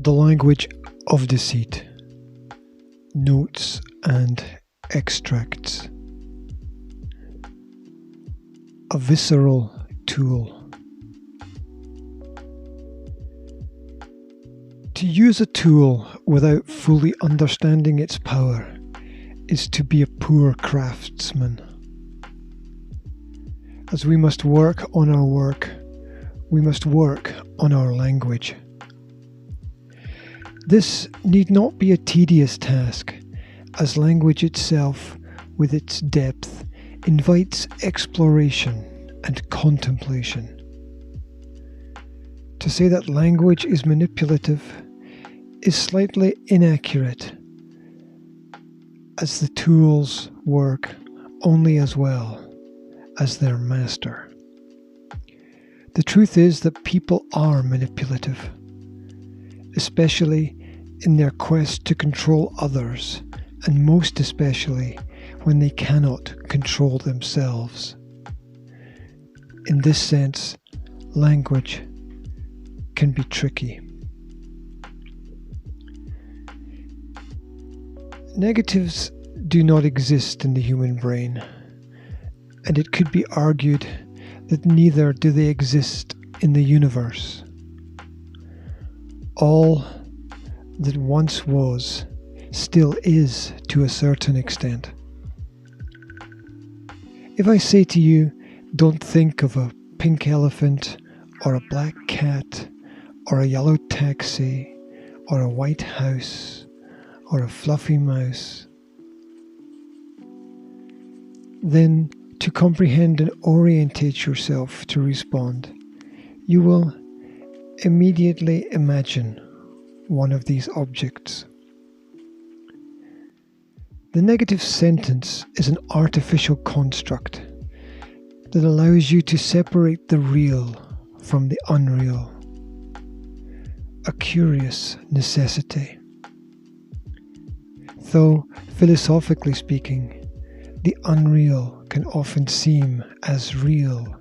The Language of Deceit. Notes and extracts. A visceral tool. To use a tool without fully understanding its power is to be a poor craftsman. As we must work on our work, we must work on our language. This need not be a tedious task, as language itself, with its depth, invites exploration and contemplation. To say that language is manipulative is slightly inaccurate, as the tools work only as well as their master. The truth is that people are manipulative, especially in their quest to control others, and most especially when they cannot control themselves. In this sense, language can be tricky. Negatives do not exist in the human brain, and it could be argued that neither do they exist in the universe. All that once was still is to a certain extent. If I say to you, don't think of a pink elephant or a black cat or a yellow taxi or a white house or a fluffy mouse, then to comprehend and orientate yourself to respond, you will immediately imagine one of these objects. The negative sentence is an artificial construct that allows you to separate the real from the unreal, a curious necessity. Though, philosophically speaking, the unreal can often seem as real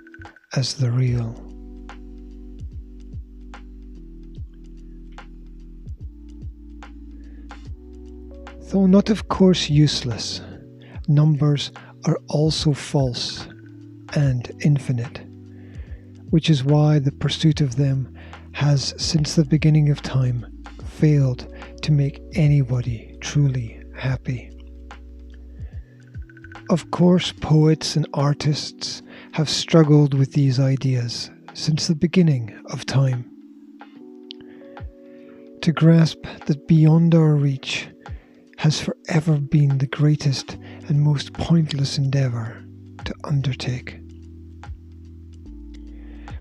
as the real. Though not of course useless, numbers are also false and infinite, which is why the pursuit of them has since the beginning of time failed to make anybody truly happy. Of course, poets and artists have struggled with these ideas since the beginning of time. To grasp that beyond our reach has forever been the greatest and most pointless endeavour to undertake.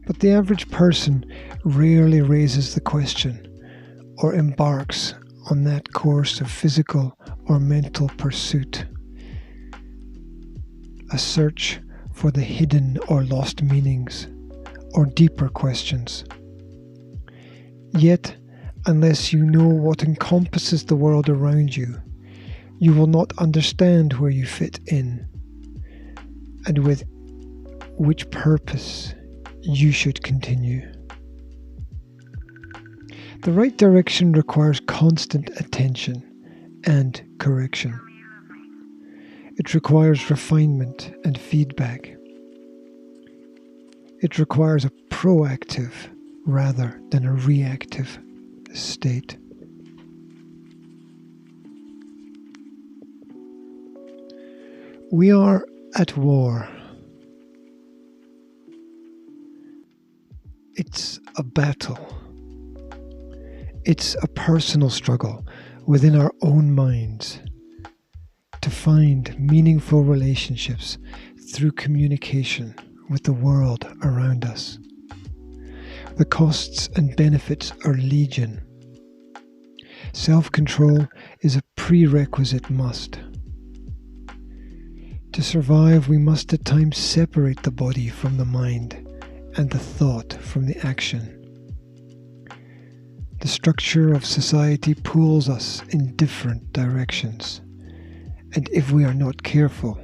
But the average person rarely raises the question or embarks on that course of physical or mental pursuit, a search for the hidden or lost meanings or deeper questions. Yet, unless you know what encompasses the world around you, you will not understand where you fit in and with which purpose you should continue. The right direction requires constant attention and correction. It requires refinement and feedback. It requires a proactive rather than a reactive state. We are at war. It's a battle. It's a personal struggle within our own minds to find meaningful relationships through communication with the world around us. The costs and benefits are legion. Self-control is a prerequisite must. To survive, we must at times separate the body from the mind and the thought from the action. The structure of society pulls us in different directions, and if we are not careful,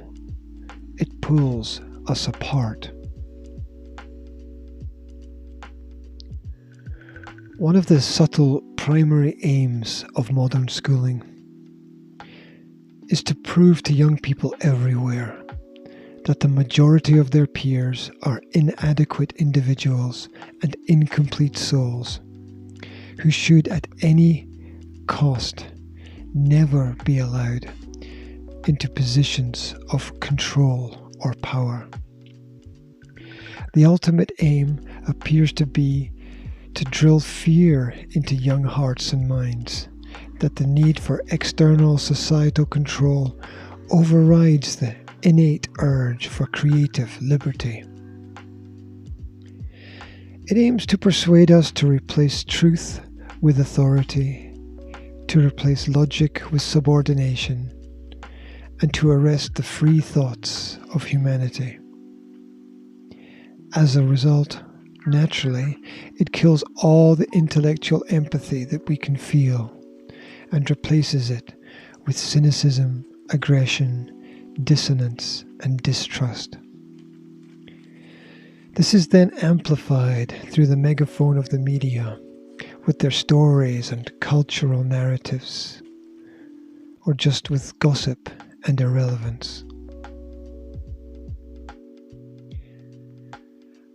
it pulls us apart. One of the subtle primary aims of modern schooling is to prove to young people everywhere that the majority of their peers are inadequate individuals and incomplete souls who should at any cost never be allowed into positions of control or power. The ultimate aim appears to be to drill fear into young hearts and minds that the need for external societal control overrides the innate urge for creative liberty. It aims to persuade us to replace truth with authority, to replace logic with subordination, and to arrest the free thoughts of humanity. As a result, naturally, it kills all the intellectual empathy that we can feel and replaces it with cynicism, aggression, dissonance, and distrust. This is then amplified through the megaphone of the media with their stories and cultural narratives, or just with gossip and irrelevance.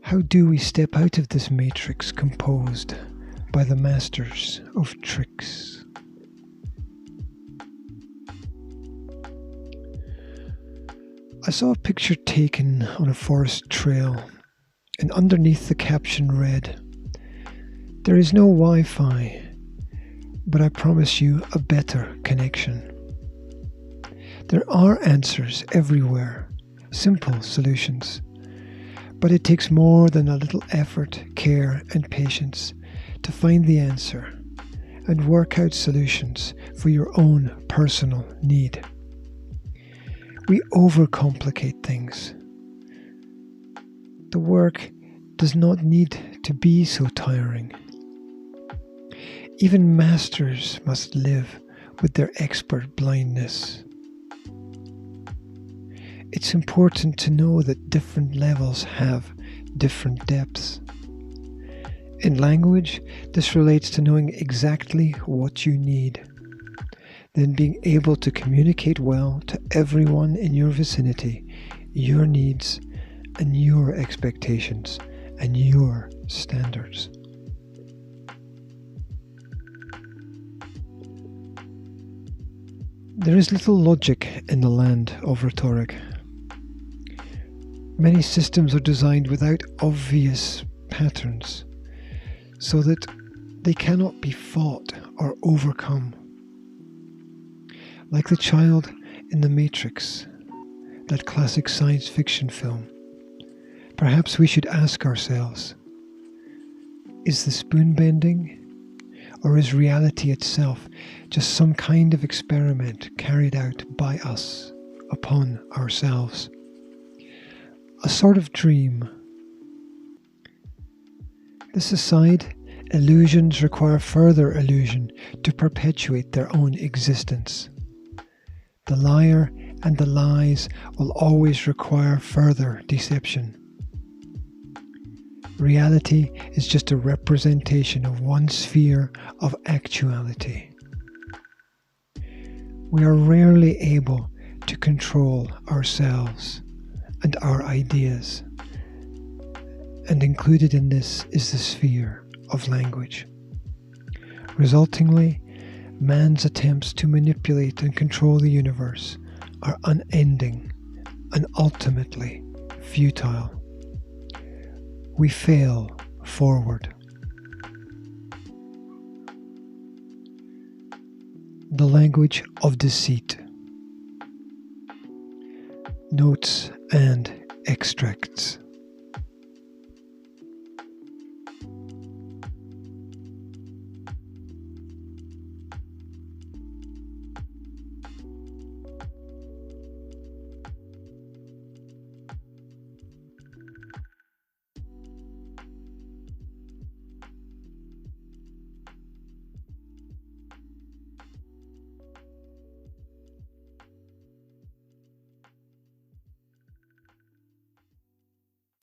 How do we step out of this matrix composed by the masters of tricks? I saw a picture taken on a forest trail, and underneath the caption read, "There is no Wi-Fi, but I promise you a better connection." There are answers everywhere, simple solutions, but it takes more than a little effort, care, and patience to find the answer and work out solutions for your own personal need. We overcomplicate things. The work does not need to be so tiring. Even masters must live with their expert blindness. It's important to know that different levels have different depths. In language, this relates to knowing exactly what you need, then being able to communicate well to everyone in your vicinity, your needs and your expectations and your standards. There is little logic in the land of rhetoric. Many systems are designed without obvious patterns, so that they cannot be fought or overcome. Like the child in The Matrix, that classic science fiction film, perhaps we should ask ourselves, is the spoon bending, or is reality itself just some kind of experiment carried out by us upon ourselves? A sort of dream. This aside, illusions require further illusion to perpetuate their own existence. The liar and the lies will always require further deception. Reality is just a representation of one sphere of actuality. We are rarely able to control ourselves and our ideas, and included in this is the sphere of language. Resultingly, man's attempts to manipulate and control the universe are unending and ultimately futile. We fail forward. The language of deceit. Notes and extracts.